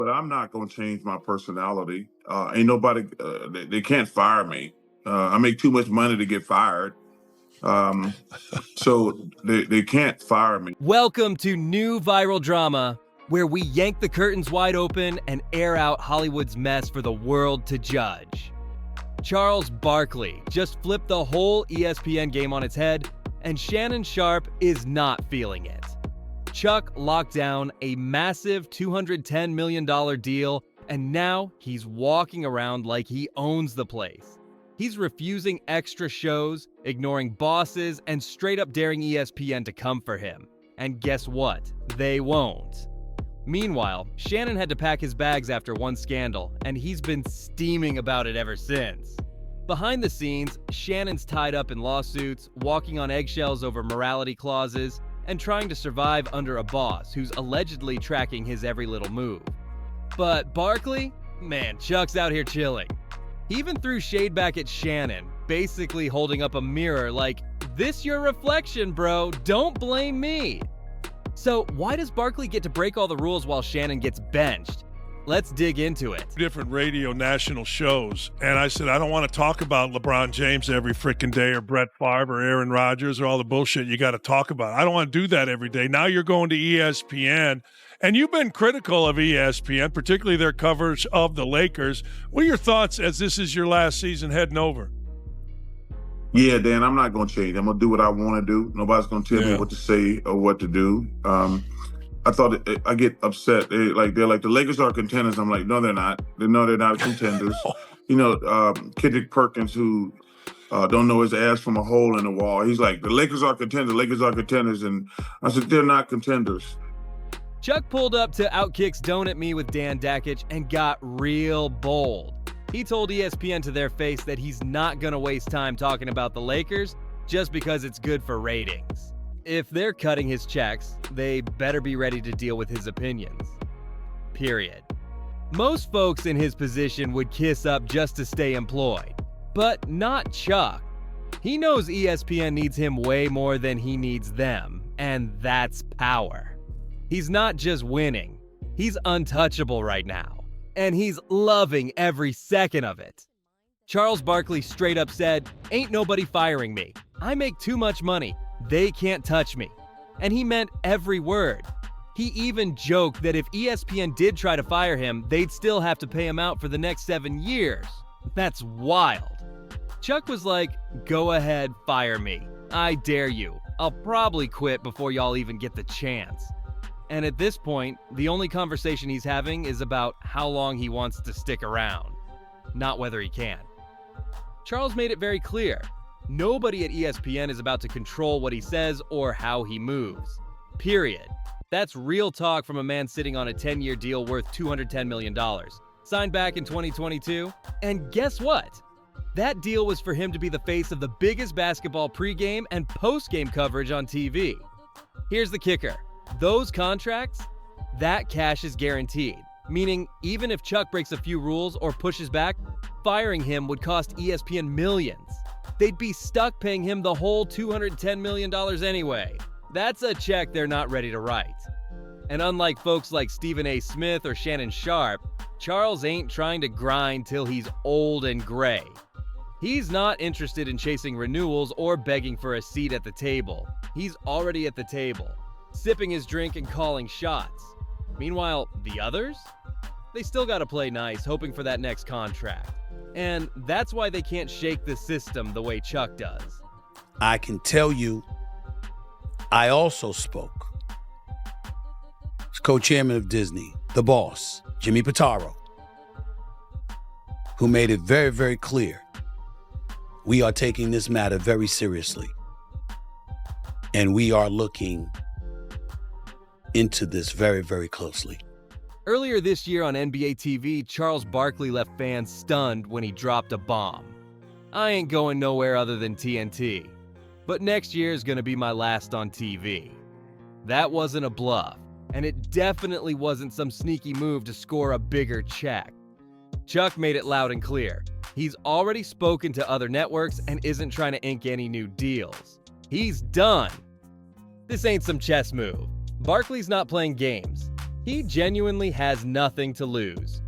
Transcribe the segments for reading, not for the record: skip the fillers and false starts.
But I'm not going to change my personality. Ain't nobody, they can't fire me. I make too much money to get fired. Um, so they can't fire me. Welcome to new viral drama, where we yank the curtains wide open and air out Hollywood's mess for the world to judge. Charles Barkley just flipped the whole ESPN game on its head, and Shannon Sharpe is not feeling it. Chuck locked down a massive $210 million deal, and now he's walking around like he owns the place. He's refusing extra shows, ignoring bosses, and straight up daring ESPN to come for him. And guess what? They won't. Meanwhile, Shannon had to pack his bags after one scandal, and he's been steaming about it ever since. Behind the scenes, Shannon's tied up in lawsuits, walking on eggshells over morality clauses, and trying to survive under a boss who's allegedly tracking his every little move. But Barkley? Man, Chuck's out here chilling. He even threw shade back at Shannon, basically holding up a mirror like, "This your reflection, bro, don't blame me." So why does Barkley get to break all the rules while Shannon gets benched? Let's dig into it. Different radio national shows, and I said, I don't want to talk about LeBron James every freaking day, or Brett Favre, or Aaron Rodgers, or all the bullshit you got to talk about. I don't want to do that every day. Now you're going to ESPN, and you've been critical of ESPN, particularly their coverage of the Lakers. What are your thoughts as this is your last season heading over? Yeah, Dan, I'm not going to change. I'm going to do what I want to do. Nobody's going to tell me what to say or what to do. I thought I get upset. They're like the Lakers are contenders. I'm like, no, they're not. They're not contenders. Kendrick Perkins, who don't know his ass from a hole in the wall. He's like, the Lakers are contenders. Lakers are contenders, and I said, they're not contenders. Chuck pulled up to Outkick's Don't At Me with Dan Dakich and got real bold. He told ESPN to their face that he's not gonna waste time talking about the Lakers just because it's good for ratings. If they're cutting his checks, they better be ready to deal with his opinions. Period. Most folks in his position would kiss up just to stay employed, but not Chuck. He knows ESPN needs him way more than he needs them, and that's power. He's not just winning, he's untouchable right now, and he's loving every second of it. Charles Barkley straight up said, "Ain't nobody firing me. I make too much money. They can't touch me." And he meant every word. He even joked that if ESPN did try to fire him, they'd still have to pay him out for the next 7 years. That's wild. Chuck was like, "Go ahead, fire me. I dare you. I'll probably quit before y'all even get the chance." And at this point, the only conversation he's having is about how long he wants to stick around, not whether he can. Charles made it very clear. Nobody at ESPN is about to control what he says or how he moves. Period. That's real talk from a man sitting on a 10-year deal worth $210 million, signed back in 2022. And guess what? That deal was for him to be the face of the biggest basketball pregame and postgame coverage on TV. Here's the kicker. Those contracts, that cash is guaranteed. Meaning, even if Chuck breaks a few rules or pushes back, firing him would cost ESPN millions. They'd be stuck paying him the whole $210 million anyway. That's a check they're not ready to write. And unlike folks like Stephen A. Smith or Shannon Sharpe, Charles ain't trying to grind till he's old and gray. He's not interested in chasing renewals or begging for a seat at the table. He's already at the table, sipping his drink and calling shots. Meanwhile, the others? They still gotta play nice, hoping for that next contract. And that's why they can't shake the system the way Chuck does. I can tell you, I also spoke as co-chairman of Disney, the boss, Jimmy Pitaro, who made it very, very clear we are taking this matter very seriously. And we are looking into this very, very closely. Earlier this year on NBA TV, Charles Barkley left fans stunned when he dropped a bomb. "I ain't going nowhere other than TNT, but next year is gonna be my last on TV." That wasn't a bluff, and it definitely wasn't some sneaky move to score a bigger check. Chuck made it loud and clear. He's already spoken to other networks and isn't trying to ink any new deals. He's done. This ain't some chess move. Barkley's not playing games. He genuinely has nothing to lose.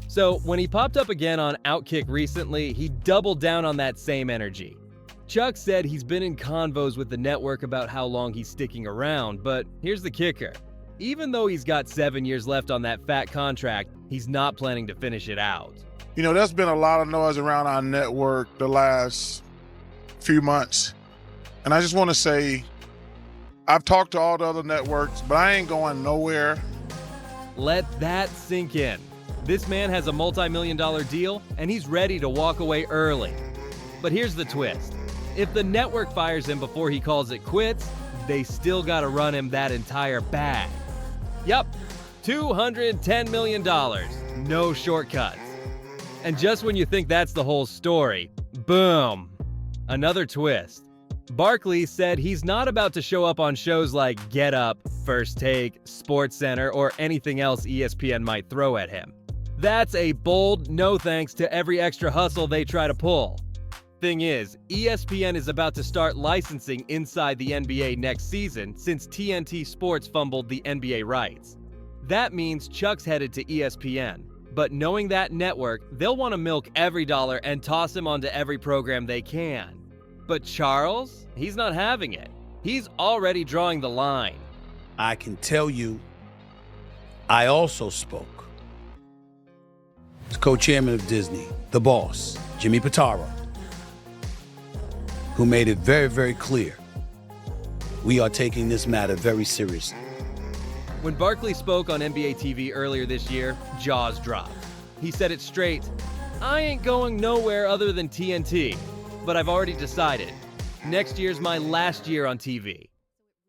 So when he popped up again on Outkick recently, he doubled down on that same energy. Chuck said he's been in convos with the network about how long he's sticking around, but here's the kicker. Even though he's got 7 years left on that fat contract, he's not planning to finish it out. You know, there's been a lot of noise around our network the last few months. And I just want to say, I've talked to all the other networks, but I ain't going nowhere. Let that sink in. This man has a multi-million-dollar deal, and he's ready to walk away early. But here's the twist. If the network fires him before he calls it quits, they still gotta run him that entire bag. Yup, $210 million. No shortcuts. And just when you think that's the whole story, boom, another twist. Barkley said he's not about to show up on shows like Get Up, First Take, SportsCenter, or anything else ESPN might throw at him. That's a bold no thanks to every extra hustle they try to pull. Thing is, ESPN is about to start licensing inside the NBA next season since TNT Sports fumbled the NBA rights. That means Chuck's headed to ESPN, but knowing that network, they'll want to milk every dollar and toss him onto every program they can. But Charles, he's not having it. He's already drawing the line. I can tell you, I also spoke to co-chairman of Disney, the boss, Jimmy Pitaro, who made it very, very clear we are taking this matter very seriously. When Barkley spoke on NBA TV earlier this year, jaws dropped. He said it straight, I ain't going nowhere other than TNT, but I've already decided. Next year's my last year on TV.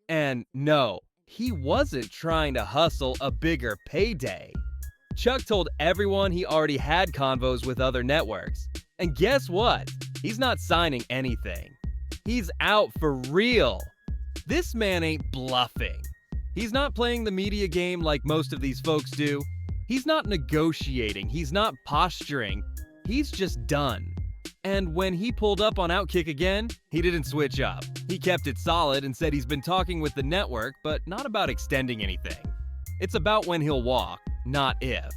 And no, he wasn't trying to hustle a bigger payday. Chuck told everyone he already had convos with other networks. And guess what? He's not signing anything. He's out for real. This man ain't bluffing. He's not playing the media game like most of these folks do. He's not negotiating. He's not posturing. He's just done. And when he pulled up on Outkick again, he didn't switch up. He kept it solid and said he's been talking with the network, but not about extending anything. It's about when he'll walk, not if.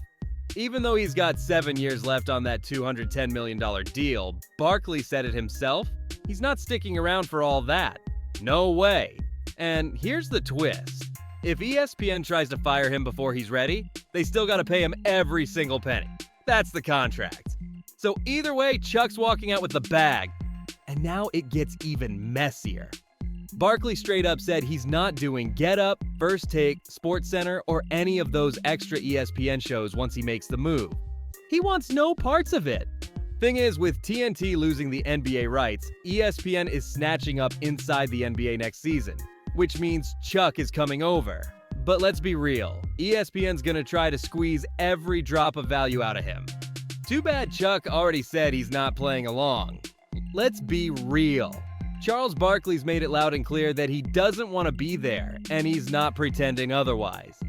Even though he's got 7 years left on that $210 million deal, Barkley said it himself, he's not sticking around for all that. No way. And here's the twist. If ESPN tries to fire him before he's ready, they still gotta pay him every single penny. That's the contract. So either way, Chuck's walking out with the bag. And now it gets even messier. Barkley straight up said he's not doing Get Up, First Take, SportsCenter, or any of those extra ESPN shows once he makes the move. He wants no parts of it. Thing is, with TNT losing the NBA rights, ESPN is snatching up Inside the NBA next season, which means Chuck is coming over. But let's be real, ESPN's gonna try to squeeze every drop of value out of him. Too bad Chuck already said he's not playing along. Let's be real. Charles Barkley's made it loud and clear that he doesn't want to be there, and he's not pretending otherwise.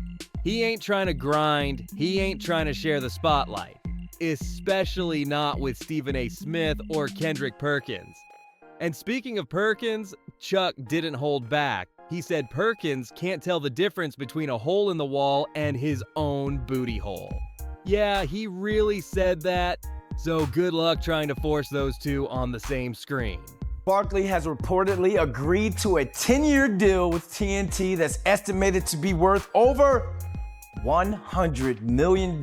He ain't trying to grind, he ain't trying to share the spotlight, especially not with Stephen A. Smith or Kendrick Perkins. And speaking of Perkins, Chuck didn't hold back. He said Perkins can't tell the difference between a hole in the wall and his own booty hole. Yeah, he really said that, so good luck trying to force those two on the same screen. Barkley has reportedly agreed to a 10-year deal with TNT that's estimated to be worth over $100 million.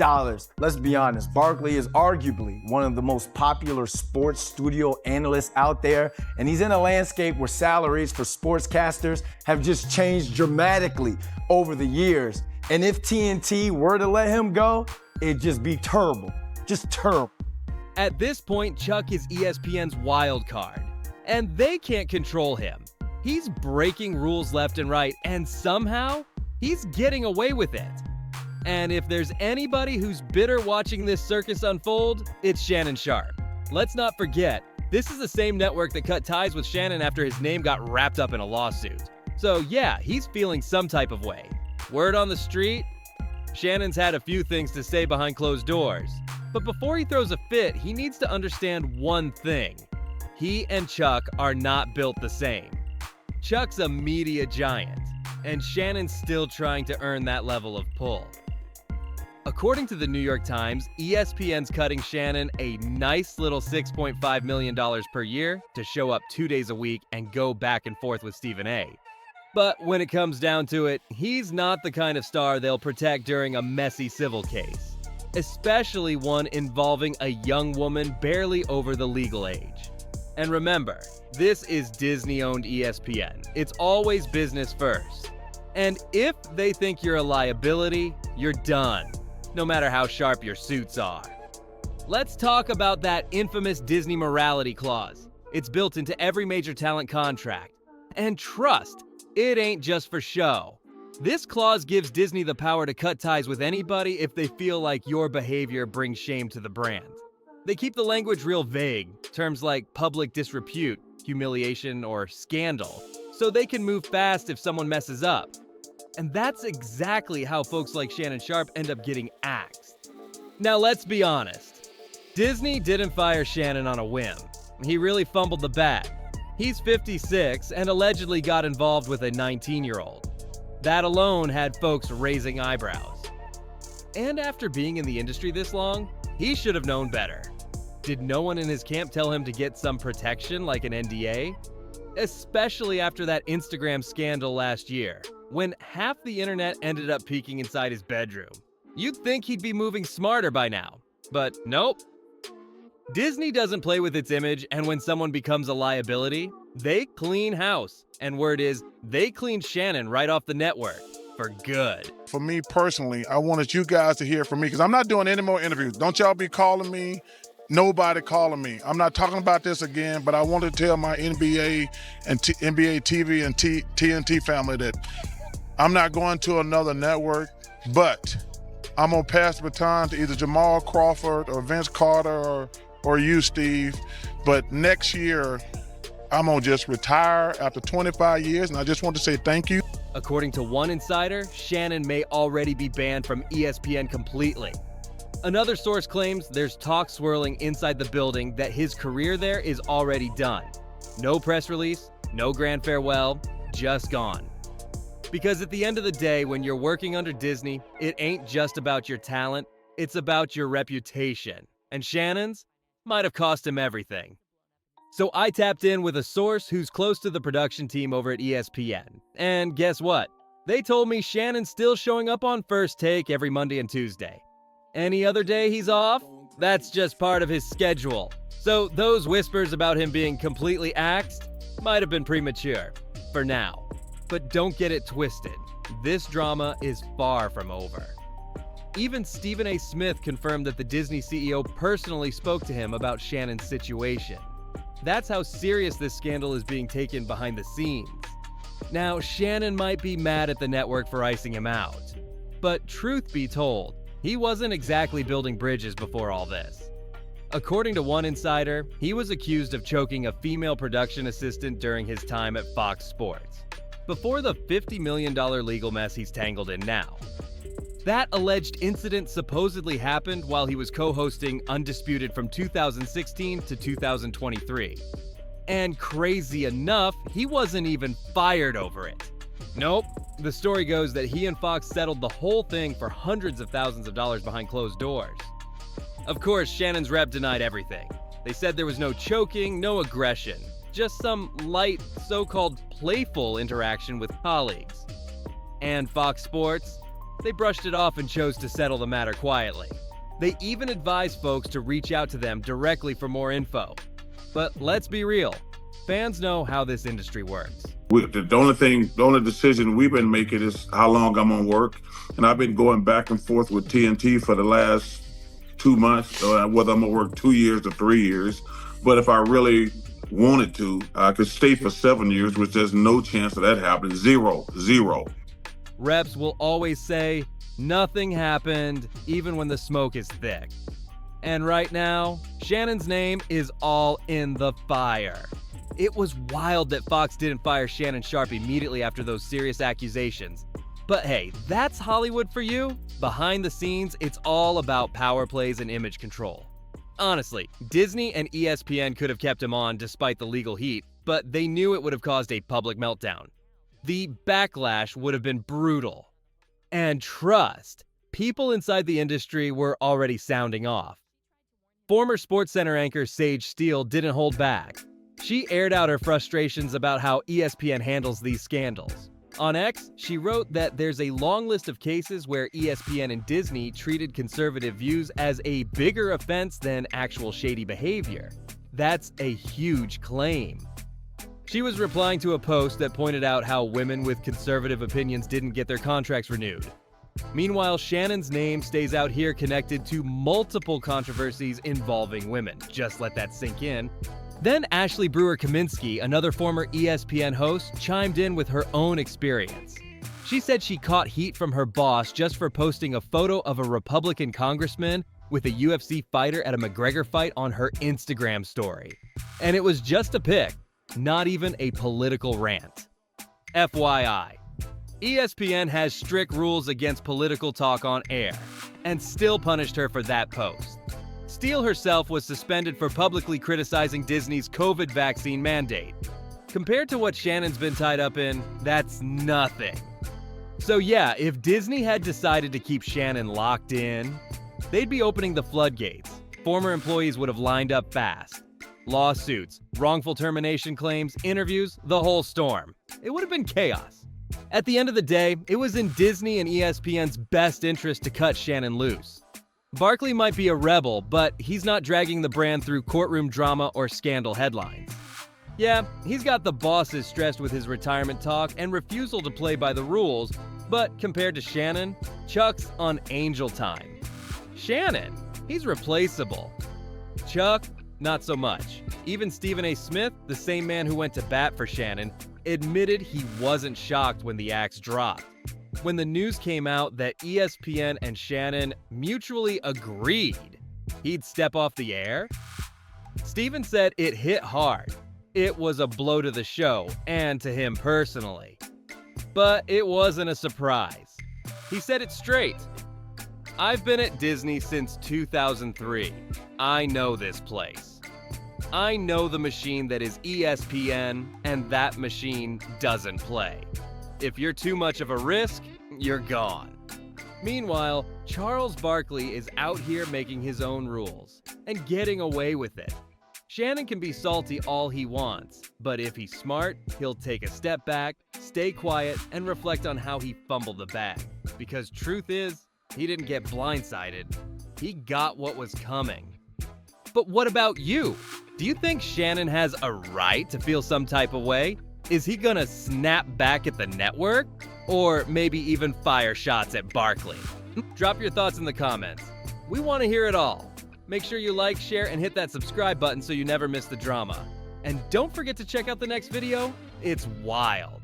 Let's be honest, Barkley is arguably one of the most popular sports studio analysts out there, and he's in a landscape where salaries for sportscasters have just changed dramatically over the years. And if TNT were to let him go, it'd just be terrible. Just terrible. At this point, Chuck is ESPN's wild card, and they can't control him. He's breaking rules left and right, and somehow, he's getting away with it. And if there's anybody who's bitter watching this circus unfold, it's Shannon Sharpe. Let's not forget, this is the same network that cut ties with Shannon after his name got wrapped up in a lawsuit. So yeah, he's feeling some type of way. Word on the street? Shannon's had a few things to say behind closed doors. But before he throws a fit, he needs to understand one thing. He and Chuck are not built the same. Chuck's a media giant, and Shannon's still trying to earn that level of pull. According to the New York Times, ESPN's cutting Shannon a nice little $6.5 million per year to show up 2 days a week and go back and forth with Stephen A. But when it comes down to it, he's not the kind of star they'll protect during a messy civil case, especially one involving a young woman barely over the legal age. And remember, this is Disney-owned ESPN. It's always business first. And if they think you're a liability, you're done, no matter how sharp your suits are. Let's talk about that infamous Disney morality clause. It's built into every major talent contract. And trust, it ain't just for show. This clause gives Disney the power to cut ties with anybody if they feel like your behavior brings shame to the brand. They keep the language real vague, terms like public disrepute, humiliation, or scandal, so they can move fast if someone messes up. And that's exactly how folks like Shannon Sharpe end up getting axed. Now let's be honest. Disney didn't fire Shannon on a whim. He really fumbled the bag. He's 56 and allegedly got involved with a 19-year-old. That alone had folks raising eyebrows. And after being in the industry this long, he should have known better. Did no one in his camp tell him to get some protection like an NDA? Especially after that Instagram scandal last year, when half the internet ended up peeking inside his bedroom. You'd think he'd be moving smarter by now, but nope. Disney doesn't play with its image, and when someone becomes a liability, they clean house. And word is, they cleaned Shannon right off the network, for good. For me personally, I wanted you guys to hear from me, because I'm not doing any more interviews. Don't y'all be calling me. Nobody calling me. I'm not talking about this again, but I want to tell my NBA and NBA TV and TNT family that I'm not going to another network, but I'm going to pass the baton to either Jamal Crawford or Vince Carter or you, Steve. But next year, I'm going to just retire after 25 years, and I just want to say thank you. According to one insider, Shannon may already be banned from ESPN completely. Another source claims there's talk swirling inside the building that his career there is already done. No press release, no grand farewell, just gone. Because at the end of the day, when you're working under Disney, it ain't just about your talent, it's about your reputation. And Shannon's might have cost him everything. So I tapped in with a source who's close to the production team over at ESPN. And guess what? They told me Shannon's still showing up on First Take every Monday and Tuesday. Any other day he's off? That's just part of his schedule. So those whispers about him being completely axed might have been premature, for now. But don't get it twisted. This drama is far from over. Even Stephen A. Smith confirmed that the Disney CEO personally spoke to him about Shannon's situation. That's how serious this scandal is being taken behind the scenes. Now, Shannon might be mad at the network for icing him out. But truth be told, he wasn't exactly building bridges before all this. According to one insider, he was accused of choking a female production assistant during his time at Fox Sports, before the $50 million legal mess he's tangled in now. That alleged incident supposedly happened while he was co-hosting Undisputed from 2016 to 2023. And crazy enough, he wasn't even fired over it. Nope. The story goes that he and Fox settled the whole thing for hundreds of thousands of dollars behind closed doors. Of course, Shannon's rep denied everything. They said there was no choking, no aggression, just some light, so-called playful interaction with colleagues. And Fox Sports? They brushed it off and chose to settle the matter quietly. They even advised folks to reach out to them directly for more info. But let's be real, fans know how this industry works. The only decision we've been making is how long I'm on work. And I've been going back and forth with TNT for the last 2 months, whether I'm gonna work 2 years or 3 years. But if I really wanted to, I could stay for 7 years, which there's no chance of that happening. Zero. Reps will always say, nothing happened, even when the smoke is thick. And right now, Shannon's name is all in the fire. It was wild that Fox didn't fire Shannon Sharpe immediately after those serious accusations. But hey, that's Hollywood for you. Behind the scenes, it's all about power plays and image control. Honestly, Disney and ESPN could have kept him on despite the legal heat, but they knew it would have caused a public meltdown. The backlash would have been brutal. And trust, people inside the industry were already sounding off. Former SportsCenter anchor Sage Steele didn't hold back. She aired out her frustrations about how ESPN handles these scandals. On X, she wrote that there's a long list of cases where ESPN and Disney treated conservative views as a bigger offense than actual shady behavior. That's a huge claim. She was replying to a post that pointed out how women with conservative opinions didn't get their contracts renewed. Meanwhile, Shannon's name stays out here connected to multiple controversies involving women. Just let that sink in. Then Ashley Brewer-Kaminsky, another former ESPN host, chimed in with her own experience. She said she caught heat from her boss just for posting a photo of a Republican congressman with a UFC fighter at a McGregor fight on her Instagram story. And it was just a pic, not even a political rant. FYI, ESPN has strict rules against political talk on air, and still punished her for that post. Steele herself was suspended for publicly criticizing Disney's COVID vaccine mandate. Compared to what Shannon's been tied up in, that's nothing. So yeah, if Disney had decided to keep Shannon locked in, they'd be opening the floodgates. Former employees would have lined up fast. Lawsuits, wrongful termination claims, interviews, the whole storm. It would have been chaos. At the end of the day, it was in Disney and ESPN's best interest to cut Shannon loose. Barkley might be a rebel, but he's not dragging the brand through courtroom drama or scandal headlines. Yeah, he's got the bosses stressed with his retirement talk and refusal to play by the rules, but compared to Shannon, Chuck's on angel time. Shannon, he's replaceable. Chuck, not so much. Even Stephen A. Smith, the same man who went to bat for Shannon, admitted he wasn't shocked when the axe dropped. When the news came out that ESPN and Shannon mutually agreed he'd step off the air, Stephen said it hit hard. It was a blow to the show and to him personally. But it wasn't a surprise. He said it straight. I've been at Disney since 2003. I know this place. I know the machine that is ESPN, and that machine doesn't play. If you're too much of a risk, you're gone. Meanwhile, Charles Barkley is out here making his own rules and getting away with it. Shannon can be salty all he wants, but if he's smart, he'll take a step back, stay quiet, and reflect on how he fumbled the bag. Because truth is, he didn't get blindsided. He got what was coming. But what about you? Do you think Shannon has a right to feel some type of way? Is he gonna snap back at the network? Or maybe even fire shots at Barkley? Drop your thoughts in the comments. We want to hear it all. Make sure you like, share, and hit that subscribe button so you never miss the drama. And don't forget to check out the next video. It's wild.